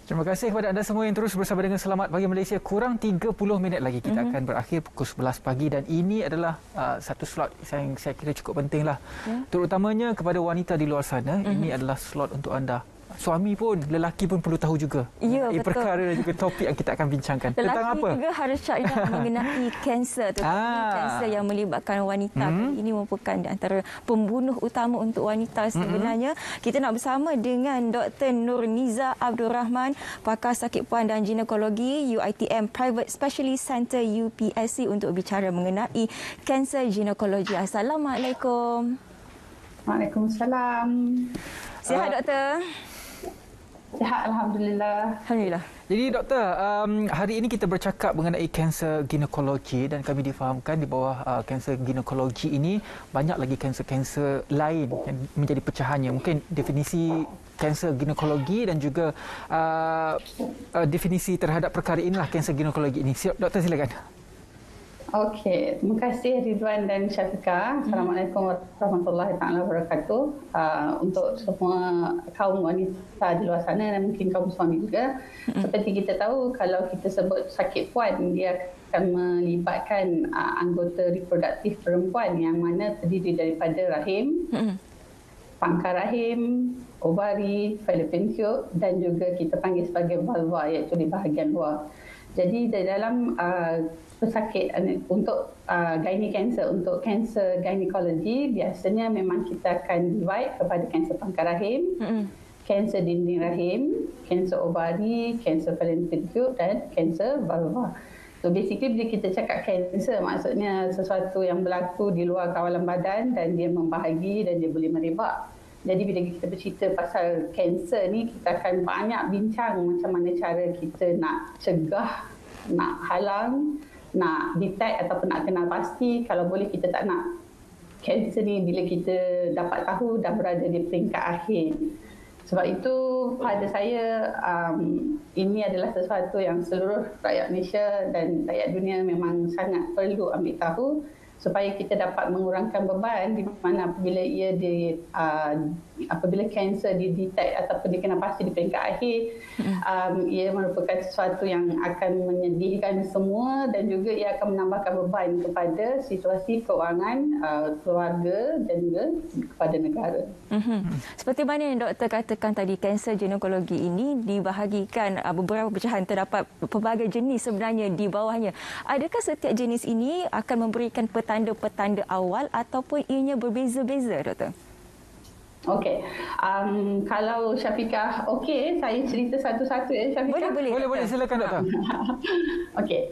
Terima kasih kepada anda semua yang terus bersama dengan Selamat Pagi Malaysia. Kurang 30 minit lagi kita akan berakhir pukul 11 pagi dan ini adalah satu slot yang saya kira cukup penting lah. Terutamanya kepada wanita di luar sana. Ini adalah slot untuk anda. Suami pun, lelaki pun perlu tahu juga. Ya, betul. Perkara dan juga topik yang kita akan bincangkan. Lelaki tentang apa? juga harus cakap mengenai kanser. Kanser yang melibatkan wanita. Ini merupakan di antara pembunuh utama untuk wanita sebenarnya. Kita nak bersama dengan Dr. Nurniza Abdul Rahman, pakar sakit puan dan ginekologi UiTM Private Specialist Center UPSC untuk bicara mengenai kanser ginekologi. Assalamualaikum. Waalaikumsalam. Sihat, Doktor? Sihat, Alhamdulillah. Alhamdulillah. Jadi doktor, hari ini kita bercakap mengenai kanser ginekologi dan kami difahamkan di bawah kanser ginekologi ini banyak lagi kanser-kanser lain yang menjadi pecahannya. Mungkin definisi kanser ginekologi dan juga definisi terhadap perkara inilah kanser ginekologi ini. Doktor silakan. Okey, terima kasih Ridwan dan Syafiqah. Assalamualaikum warahmatullahi wabarakatuh. Untuk semua kaum wanita di luar sana dan mungkin kaum suami juga. Seperti kita tahu, kalau kita sebut sakit puan, dia akan melibatkan anggota reproduktif perempuan yang mana terdiri daripada rahim, pangkar rahim, ovari, fallopian tube dan juga kita panggil sebagai vulva iaitu di bahagian luar. Jadi di dalam pesakit untuk gynae cancer, untuk kanser gynecology, biasanya memang kita akan divide kepada kanser pangkar rahim, kanser dinding rahim, kanser ovari, kanser fallopian tube dan kanser vulva. So basically bila kita cakap kanser, maksudnya sesuatu yang berlaku di luar kawalan badan dan dia membahagi dan dia boleh merebak. Jadi bila kita bercerita pasal kanser ni, kita akan banyak bincang macam mana cara kita nak cegah, nak halang, nak detect ataupun nak kenal pasti. Kalau boleh kita tak nak kanser ni bila kita dapat tahu dah berada di peringkat akhir. Sebab itu pada saya ini adalah sesuatu yang seluruh rakyat Malaysia dan rakyat dunia memang sangat perlu ambil tahu supaya kita dapat mengurangkan beban di mana apabila apabila kanser didetect ataupun dikenal pasti di peringkat akhir, ia merupakan sesuatu yang akan menyedihkan semua dan juga ia akan menambahkan beban kepada situasi kewangan keluarga dan juga kepada negara. Seperti mana yang doktor katakan tadi, kanser ginekologi ini dibahagikan beberapa pecahan, terdapat pelbagai jenis sebenarnya di bawahnya. Adakah setiap jenis ini akan memberikan petanda-petanda awal ataupun ianya berbeza-beza, doktor? Okey. Kalau Syafiqah okey, saya cerita satu-satu ya Syafiqah. Boleh silakan doktor. Okey.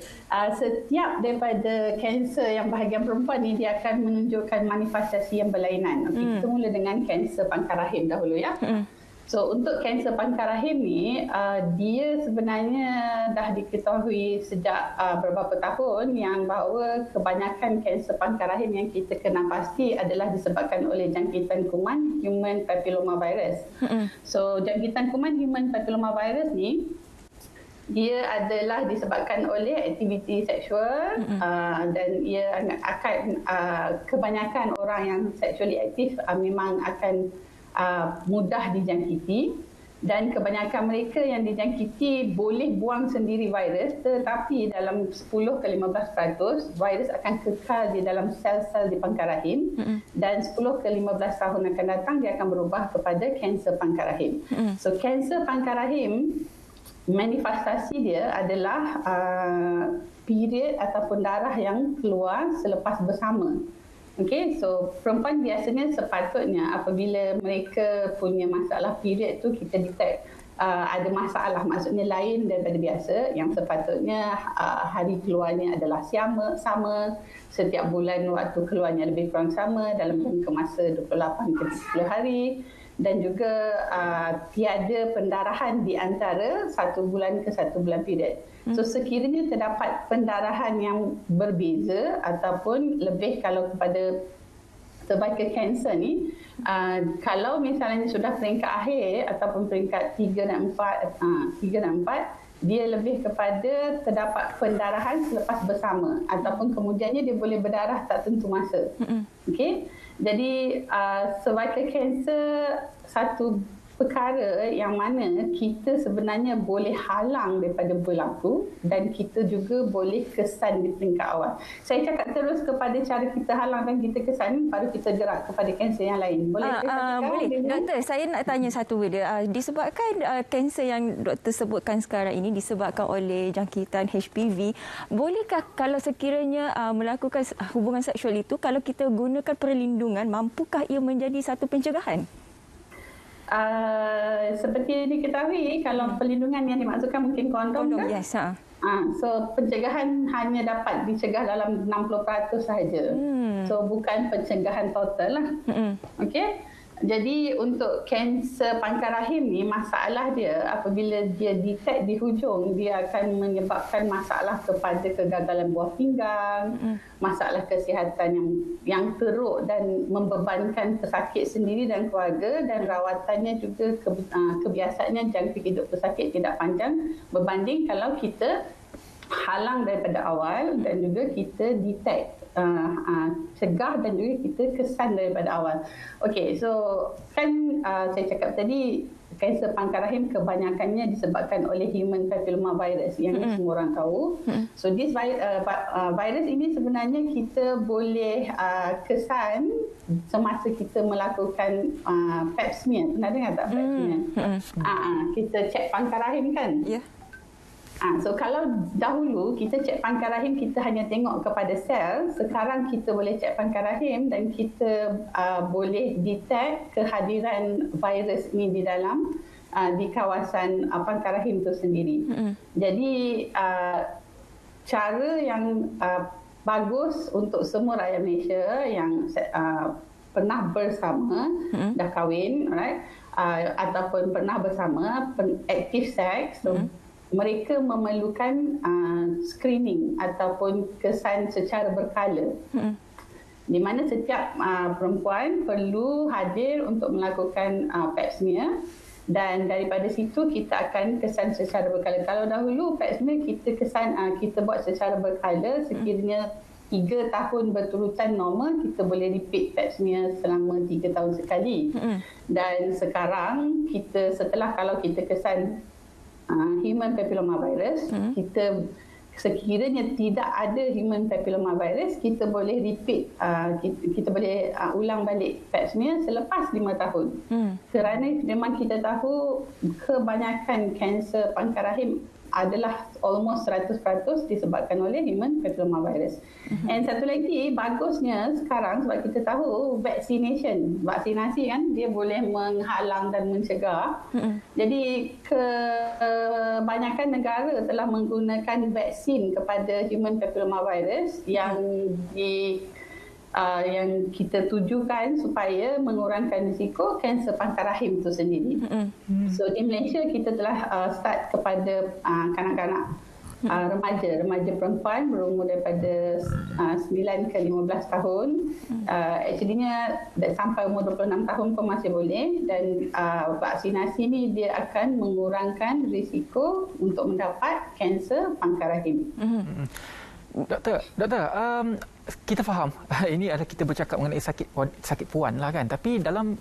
Setiap daripada kanser yang bahagian perempuan ni dia akan menunjukkan manifestasi yang berlainan. Okey, kita mula dengan kanser pangkar rahim dahulu ya. So untuk kanser pangkar rahim ni dia sebenarnya dah diketahui sejak beberapa tahun yang bahawa kebanyakan kanser pangkar rahim yang kita kenal pasti adalah disebabkan oleh jangkitan kuman human papillomavirus. So jangkitan kuman human papillomavirus ni dia adalah disebabkan oleh aktiviti seksual dan ia akan kebanyakan orang yang sexually aktif memang akan mudah dijangkiti dan kebanyakan mereka yang dijangkiti boleh buang sendiri virus, tetapi dalam 10 ke 15% virus akan kekal di dalam sel-sel di pangkar rahim dan 10 ke 15 tahun akan datang dia akan berubah kepada kanser pangkar rahim. So kanser pangkar rahim manifestasi dia adalah period ataupun darah yang keluar selepas bersama. Okey, so perempuan biasanya sepatutnya apabila mereka punya masalah period tu kita detect ada masalah, maksudnya lain daripada biasa, yang sepatutnya hari keluarnya adalah sama, setiap bulan waktu keluarnya lebih kurang sama dalam jangka masa 28 ke 30 hari dan juga tiada pendarahan di antara 1 bulan ke 1 bulan period. So sekiranya terdapat pendarahan yang berbeza ataupun lebih kalau kepada cervical cancer ni, kalau misalnya sudah peringkat akhir ataupun peringkat 3 dan 4, dia lebih kepada terdapat pendarahan selepas bersama ataupun kemudiannya dia boleh berdarah tak tentu masa. Okey. Jadi cervical cancer, satu perkara yang mana kita sebenarnya boleh halang daripada berlaku dan kita juga boleh kesan di peringkat awal. Saya cakap terus kepada cara kita halang dan kita kesan, baru kita gerak kepada kanser yang lain. Boleh? Boleh. Doktor, saya nak tanya satu benda. Disebabkan kanser yang doktor sebutkan sekarang ini disebabkan oleh jangkitan HPV, bolehkah kalau sekiranya melakukan hubungan seksual itu, kalau kita gunakan perlindungan, mampukah ia menjadi satu pencegahan? Seperti diketahui, kalau perlindungan yang dimaksudkan mungkin kondom kan? Yes. So pencegahan hanya dapat dicegah dalam 60% sahaja. So bukan pencegahan total lah. Okey. Jadi untuk kanser pangkal rahim ni, masalah dia apabila dia detect di hujung, dia akan menyebabkan masalah kepada kegagalan buah pinggang, masalah kesihatan yang teruk dan membebankan pesakit sendiri dan keluarga, dan rawatannya juga kebiasaannya jangka hidup pesakit tidak panjang berbanding kalau kita halang daripada awal dan juga kita detect, cegah dan juga kita kesan daripada awal. Okey, so kan saya cakap tadi kanser pangkal rahim kebanyakannya disebabkan oleh human papillomavirus yang semua orang tahu. So this virus ini sebenarnya kita boleh kesan semasa kita melakukan pap smear. Pernah dengar tak pap smear? Kita cek pangkal rahim kan? Ya. So kalau dahulu kita cek pangkal rahim, kita hanya tengok kepada sel. Sekarang kita boleh cek pangkal rahim dan kita boleh detect kehadiran virus ini di dalam di kawasan pangkal rahim itu sendiri. Jadi cara yang bagus untuk semua rakyat Malaysia yang pernah bersama, dah kahwin, right? Ataupun pernah bersama, active sex, so mereka memerlukan screening ataupun kesan secara berkala. Di mana setiap perempuan perlu hadir untuk melakukan pap smear, dan daripada situ kita akan kesan secara berkala. Kalau dahulu pap smear kita buat secara berkala, sekiranya 3 tahun berturutan normal, kita boleh repeat pap smear selama 3 tahun sekali. Dan sekarang kalau kita kesan human papillomavirus, kita sekiranya tidak ada human papillomavirus, kita boleh repeat, kita boleh ulang balik pap smear selepas 5 tahun. Kerana memang kita tahu kebanyakan kanser pangkal rahim adalah almost 100% disebabkan oleh human papillomavirus. Dan satu lagi bagusnya sekarang, sebab kita tahu vaksinasi kan, dia boleh menghalang dan mencegah. Jadi kebanyakan negara telah menggunakan vaksin kepada human papillomavirus yang kita tujukan supaya mengurangkan risiko kanser pangkal rahim itu sendiri. So di Malaysia kita telah start kepada kanak-kanak, remaja perempuan berumur daripada 9 ke 15 tahun. Actually-nya sampai umur 26 tahun pun masih boleh, dan vaksinasi ni dia akan mengurangkan risiko untuk mendapat kanser pangkal rahim. Doktor, kita faham ini adalah kita bercakap mengenai sakit puan lah kan, tapi dalam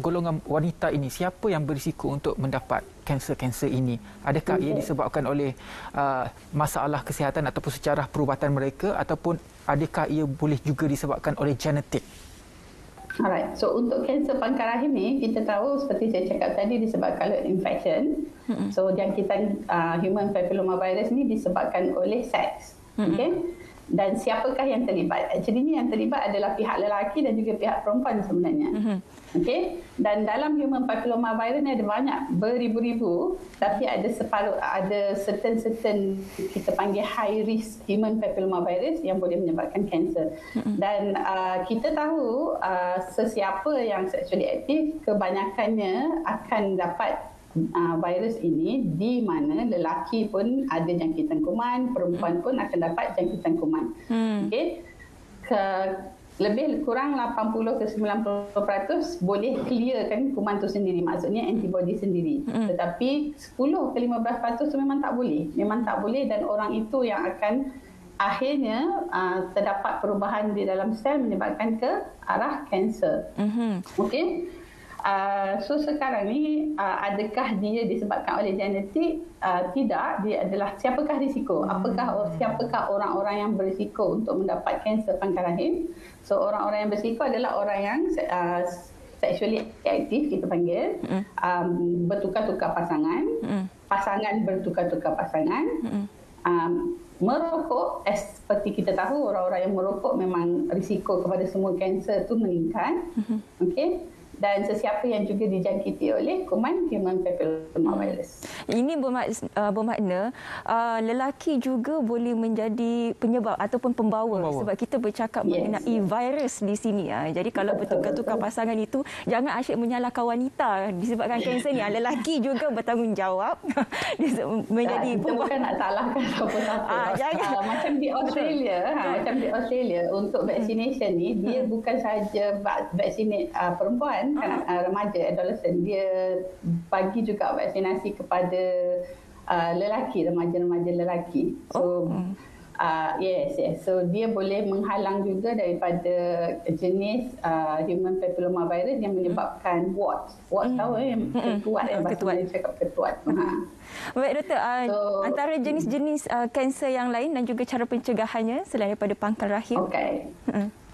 golongan wanita ini, siapa yang berisiko untuk mendapat kanser ini? Adakah ia disebabkan oleh masalah kesihatan ataupun sejarah perubatan mereka, ataupun adakah ia boleh juga disebabkan oleh genetik? Alright, so untuk kanser pangkal rahim ni, kita tahu seperti saya cakap tadi disebabkan oleh infection. So jangkitan human papillomavirus ni disebabkan oleh seks. Okay? Dan siapakah yang terlibat? Actually ni yang terlibat adalah pihak lelaki dan juga pihak perempuan sebenarnya. Okay? Dan dalam human papillomavirus ni ada banyak, beribu-ribu, tapi ada certain kita panggil high risk human papillomavirus yang boleh menyebabkan kanser. Dan kita tahu sesiapa yang sexually aktif kebanyakannya akan dapat virus ini, di mana lelaki pun ada jangkitan kuman, perempuan pun akan dapat jangkitan kuman. Okay? Lebih kurang 80 ke 90% boleh clearkan kuman itu sendiri, maksudnya antibody sendiri. Tetapi 10 ke 15% itu memang tak boleh, dan orang itu yang akan akhirnya terdapat perubahan di dalam sel menyebabkan ke arah kanser. Okey. So sekarang ni adakah dia disebabkan oleh genetik? Tidak, dia adalah siapakah risiko? Siapakah orang-orang yang berisiko untuk mendapat kanser pangkal rahim? So orang-orang yang berisiko adalah orang yang sexually aktif, kita panggil, bertukar-tukar pasangan, pasangan bertukar-tukar pasangan, merokok, seperti kita tahu orang-orang yang merokok memang risiko kepada semua kanser itu meningkat. Okey. Dan sesiapa yang juga dijangkiti oleh kuman human papillomavirus. Ini bermakna lelaki juga boleh menjadi penyebab ataupun pembawa. Sebab kita bercakap mengenai virus di sini. Jadi kalau bertukar-tukar pasangan itu, jangan asyik menyalahkan wanita disebabkan kanser ni. Lelaki juga bertanggungjawab menjadi pembawa. Kita bukan nak salahkan siapa-siapa. Macam di Australia, untuk vaccination ni, dia bukan sahaja vaksinasi perempuan, remaja, adolescent, dia bagi juga vaksinasi kepada lelaki, remaja-remaja lelaki. So yes. So dia boleh menghalang juga daripada jenis human papillomavirus yang menyebabkan warts. Warts tahu ketuat, bahasa Melayu cakap ketuat. Baik doktor, antara jenis-jenis kanser yang lain dan juga cara pencegahannya selain daripada pangkal rahim. Okey.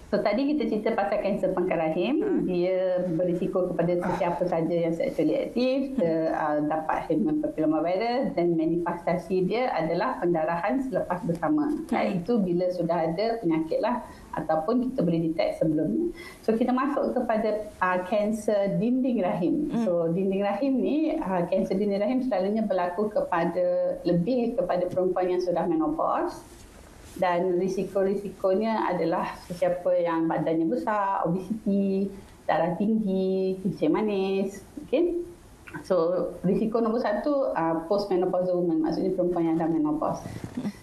So tadi kita cerita pasal kanser pangkal rahim, dia berisiko kepada sesiapa saja yang sexually aktif, dapat human papillomavirus, dan manifestasi dia adalah pendarahan selepas bersama. Itu bila sudah ada penyakit lah ataupun kita boleh detect sebelumnya. So kita masuk kepada kanser dinding rahim. So dinding rahim ni, kanser dinding rahim selalunya berlaku lebih kepada perempuan yang sudah menopause. Dan risiko-risikonya adalah sesiapa yang badannya besar, obesiti, darah tinggi, kencing manis. Okay? So risiko nombor 1, postmenopausal woman, maksudnya perempuan yang dah menopause.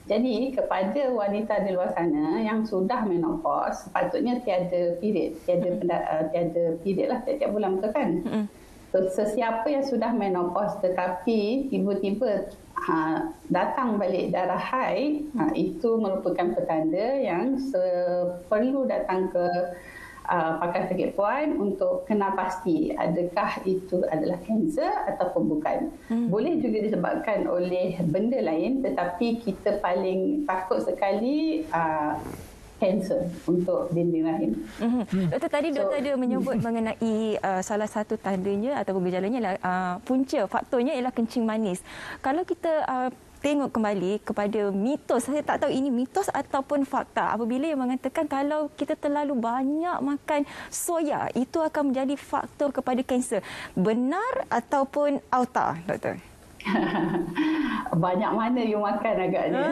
Jadi kepada wanita di luar sana yang sudah menopause, sepatutnya tiada period lah tiap-tiap bulan, betul kan? So sesiapa yang sudah menopause tetapi tiba-tiba datang balik darah haid, itu merupakan petanda yang perlu datang ke pakar sakit puan untuk kenal pasti adakah itu adalah kanser ataupun bukan. Boleh juga disebabkan oleh benda lain, tetapi kita paling takut sekali kanser untuk dinding rahim. Doktor, tadi doktor ada menyebut mengenai salah satu tandanya ataupun gejalanya punca faktornya ialah kencing manis. Kalau kita tengok kembali kepada mitos, saya tak tahu ini mitos ataupun fakta, apabila yang mengatakan kalau kita terlalu banyak makan soya itu akan menjadi faktor kepada kanser. Benar ataupun auta, doktor? Banyak mana you makan agaknya.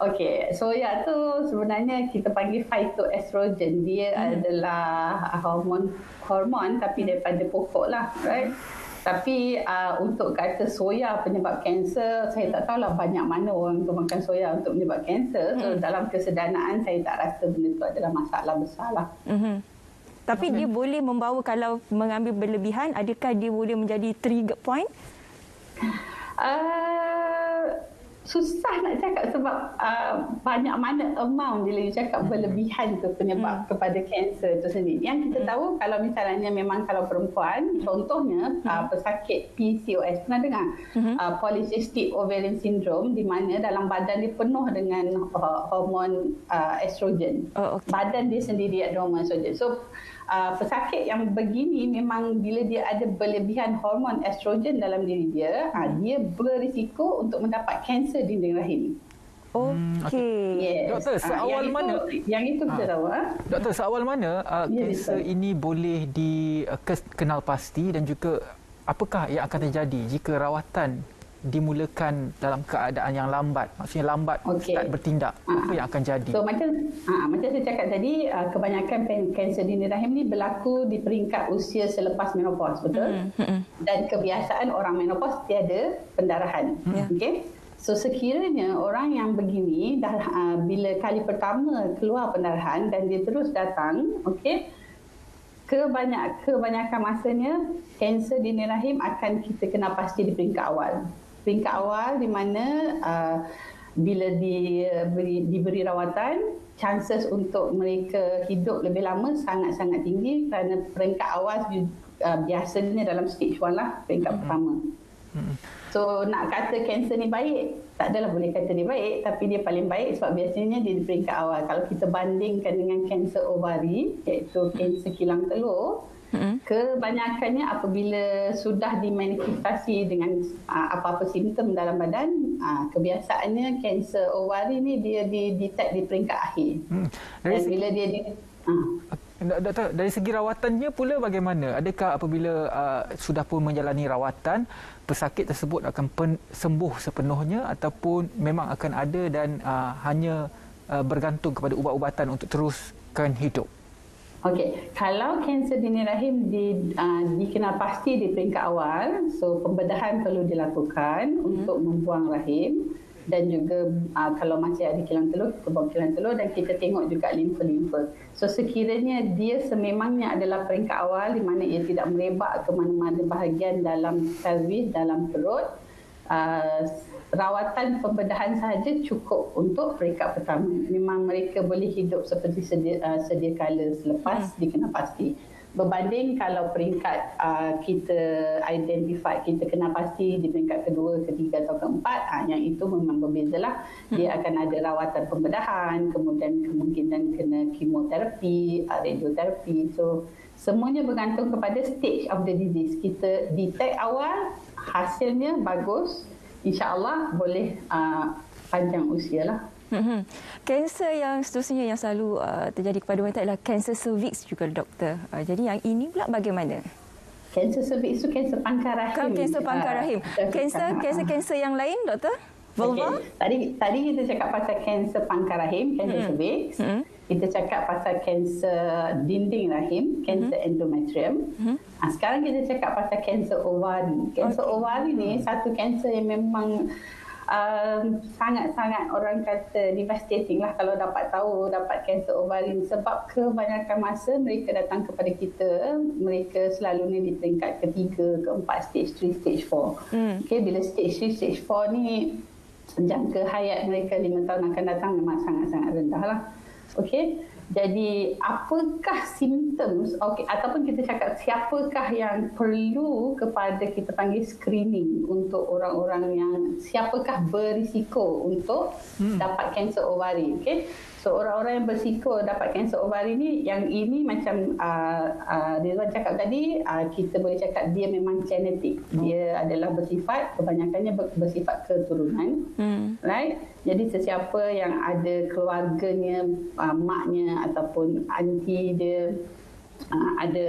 Okey, soya tu sebenarnya kita panggil phytoestrogen. Dia adalah hormon tapi daripada pokok lah, right? Tapi untuk kata soya penyebab kanser, saya tak tahulah banyak mana orang tu makan soya untuk menyebab kanser. So dalam kesedanaan saya tak rasa benda tu adalah masalah besar lah. Tapi dia boleh membawa, kalau mengambil berlebihan, adakah dia boleh menjadi trigger point? Susah nak cakap sebab banyak mana amount bila you cakap berlebihan tu penyebab kepada kanser tu sendiri. Yang kita tahu kalau misalnya memang kalau perempuan, contohnya pesakit PCOS, pernah dengar? Polycystic Ovarian Syndrome, di mana dalam badan dia penuh dengan hormon estrogen. Badan dia sendiri ada hormon estrogen. So pesakit yang begini memang bila dia ada berlebihan hormon estrogen dalam diri dia, dia berisiko untuk mendapat kanser dinding rahim. Okey. Yes. Doktor, seawal mana? Yang itu kita tahu. Doktor, seawal mana kanser ini boleh dikenal pasti dan juga apakah yang akan terjadi jika rawatan dimulakan dalam keadaan yang lambat, maksudnya lambat start bertindak, apa yang akan jadi? So macam saya cakap tadi, kebanyakan kanser dinding rahim ni berlaku di peringkat usia selepas menopause, betul? Dan kebiasaan orang menopause tiada pendarahan. Okey. So sekiranya orang yang begini dah bila kali pertama keluar pendarahan dan dia terus datang, okey, kebanyakan masanya kanser dinding rahim akan kita kenal pasti di peringkat awal. Peringkat awal di mana bila diberi rawatan, chances untuk mereka hidup lebih lama sangat-sangat tinggi kerana peringkat awal biasanya dalam stage 1 lah, peringkat pertama. So nak kata kanser ni baik, tak adalah boleh kata dia baik, tapi dia paling baik sebab biasanya dia di peringkat awal. Kalau kita bandingkan dengan kanser ovari, iaitu kanser kilang telur, kebanyakannya apabila sudah dimanifestasi dengan apa-apa simptom dalam badan, kebiasaannya kanser ovari ni dia detect di peringkat akhir. Dan bila dia Doktor, dari segi rawatannya pula bagaimana? Adakah apabila sudah pun menjalani rawatan, pesakit tersebut akan sembuh sepenuhnya ataupun memang akan ada dan hanya bergantung kepada ubat-ubatan untuk teruskan hidup? Okey, kalau kanser dini rahim dikenal pasti di peringkat awal, so pembedahan perlu dilakukan untuk membuang rahim, dan juga kalau masih ada kilang telur, kita buang kilang telur dan kita tengok juga limfa-limfa. So sekiranya dia sememangnya adalah peringkat awal di mana ia tidak merebak ke mana-mana bahagian dalam pelvis, dalam perut, rawatan pembedahan sahaja cukup untuk peringkat pertama. Memang mereka boleh hidup seperti sedia kala selepas dikenal pasti. Berbanding kalau peringkat kita identify, kita kenal pasti di peringkat kedua, ketiga atau keempat, yang itu memang berbezalah. Dia akan ada rawatan pembedahan, kemudian kemungkinan kena kemoterapi, radioterapi. So semuanya bergantung kepada stage of the disease. Kita detect awal, hasilnya bagus, insya-Allah boleh panjang usia lah. Kanser yang seterusnya yang selalu terjadi kepada wanita adalah kanser cervix juga, doktor. Jadi yang ini pula bagaimana? Kanser cervix itu kanser pangkar rahim. Kanser pangkar rahim. Kanser yang lain, doktor? Vulva? Okay. Tadi kita cakap pasal kanser pangkar rahim, kanser cervix. Kita cakap pasal kanser dinding rahim, kanser endometrium. Sekarang kita cakap pasal kanser ovari. Kanser ovari ni satu kanser yang memang sangat-sangat orang kata devastating lah kalau dapat tahu dapat kanser ovari, sebab kebanyakan masa mereka datang kepada kita, mereka selalu ni di peringkat ketiga, keempat, stage 3, stage 4. Okay, bila stage 3, stage 4 ni jangka hayat mereka 5 tahun akan datang memang sangat-sangat rendah lah. Okay, jadi apakah simptoms, ataupun kita cakap siapakah yang perlu kepada kita panggil screening untuk orang-orang yang siapakah berisiko untuk dapat kanser ovari. Okay, so orang-orang yang berisiko dapat kanser ovari ni, yang ini macam Rizwan cakap tadi, kita boleh cakap dia memang genetik. Dia adalah bersifat, kebanyakannya bersifat keturunan. Right? Jadi sesiapa yang ada keluarganya, maknya ataupun aunty dia ada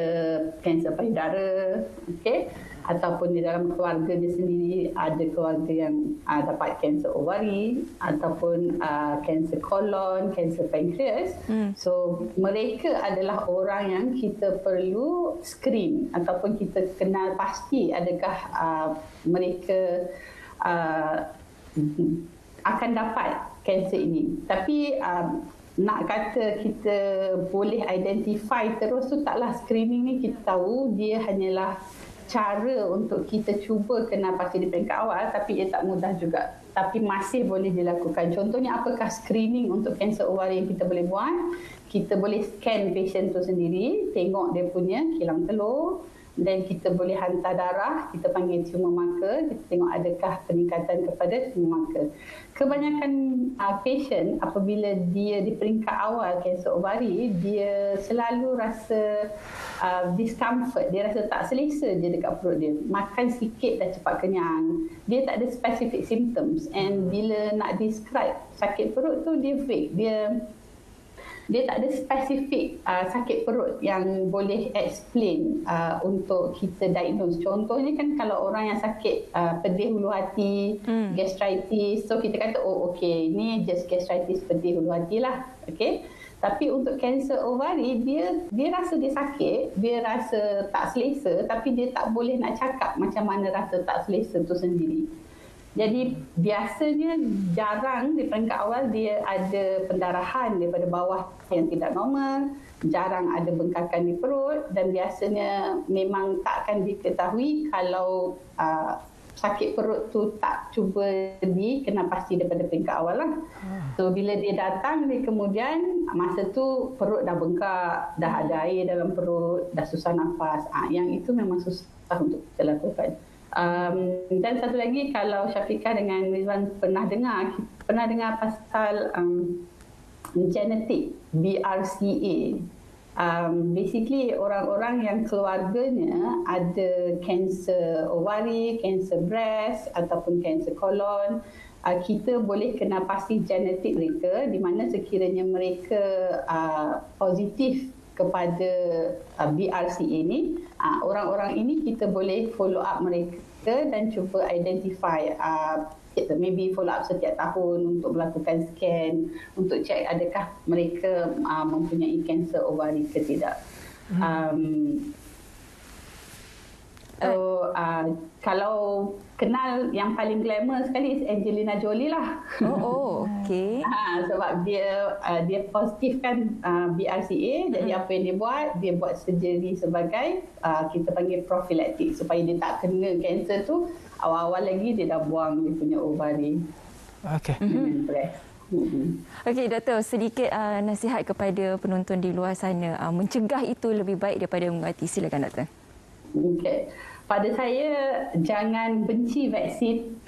kanser payudara, okay? Ataupun di dalam keluarga dia sendiri ada keluarga yang dapat kanser ovari ataupun kanser kolon, kanser pankreas. So mereka adalah orang yang kita perlu screen ataupun kita kenal pasti adakah mereka akan dapat kanser ini. Tapi nak kata kita boleh identify terus tu taklah. Screening ni kita tahu dia hanyalah cara untuk kita cuba kenal pasti di peringkat awal, tapi ia tak mudah juga. Tapi masih boleh dilakukan. Contohnya apakah screening untuk kanser ovari yang kita boleh buat? Kita boleh scan patient tu sendiri, tengok dia punya kilang telur, dan kita boleh hantar darah, kita panggil tumor marker, kita tengok adakah peningkatan kepada tumor marker. Kebanyakan patient apabila dia di peringkat awal kanser ovari, dia selalu rasa discomfort, dia rasa tak selesa je dekat perut dia. Makan sikit dah cepat kenyang. Dia tak ada specific symptoms, and bila nak describe sakit perut tu dia vague. Dia tak ada spesifik sakit perut yang boleh explain untuk kita diagnose. Contohnya kan kalau orang yang sakit pedih hulu hati, gastritis, so kita kata okey, ni just gastritis pedih hulu hati lah. Okay? Tapi untuk kanser ovari, dia rasa dia sakit, dia rasa tak selesa, tapi dia tak boleh nak cakap macam mana rasa tak selesa tu sendiri. Jadi biasanya jarang di peringkat awal dia ada pendarahan daripada bawah yang tidak normal, jarang ada bengkakan di perut, dan biasanya memang tak akan diketahui kalau sakit perut tu tak cuba kena pasti daripada peringkat awal lah. So bila dia datang, dia kemudian masa tu perut dah bengkak, dah ada air dalam perut, dah susah nafas. Yang itu memang susah untuk kita lakukan. Dan satu lagi, kalau Syafiqah dengan Rizwan pernah dengar pasal genetik BRCA. Basically orang-orang yang keluarganya ada kanser ovari, kanser breast ataupun kanser kolon, kita boleh kena pasti genetik mereka, di mana sekiranya mereka positif kepada BRCA ni, orang-orang ini kita boleh follow up mereka dan cuba identify, maybe follow up setiap tahun untuk melakukan scan untuk cek adakah mereka mempunyai kanser ovari ke tidak. Kalau kenal yang paling glamour sekali Angelina Jolie lah. Okey. Sebab dia positif kan BRCA, jadi apa yang dia buat surgery sebagai kita panggil prophylactic, supaya dia tak kena kanser tu. Awal-awal lagi dia dah buang dia punya ovari. Okey. Okey, Doktor, sedikit nasihat kepada penonton di luar sana. Mencegah itu lebih baik daripada mengubati. Silakan, Doktor. Okey. Pada saya, jangan benci vaksin.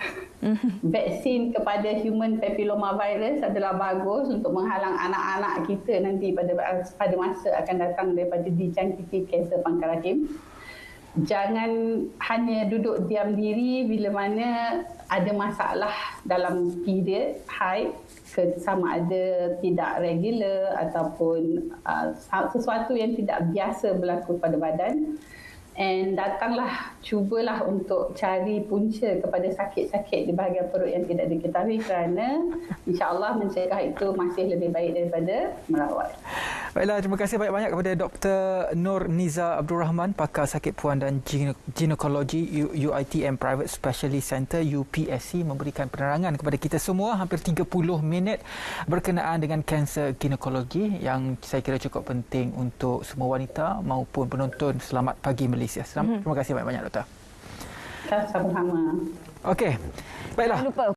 Vaksin kepada human papilloma virus adalah bagus untuk menghalang anak-anak kita nanti pada masa akan datang daripada dijangkiti kanser pangkal rahim. Jangan hanya duduk diam diri bila mana ada masalah dalam period haid, sama ada tidak regular ataupun sesuatu yang tidak biasa berlaku pada badan. And datanglah, cubalah untuk cari punca kepada sakit-sakit di bahagian perut yang tidak diketahui, kerana insya-Allah mencegah itu masih lebih baik daripada merawat. Baiklah, terima kasih banyak-banyak kepada Dr. Nur Niza Abdul Rahman, pakar sakit puan dan ginekologi UITM Private Specialist Center UPSC, memberikan penerangan kepada kita semua hampir 30 minit berkenaan dengan kanser ginekologi yang saya kira cukup penting untuk semua wanita maupun penonton. Selamat pagi Malaysia. Terima kasih banyak-banyak, Doktor. Sama-sama. Okey. Baiklah. Jangan lupa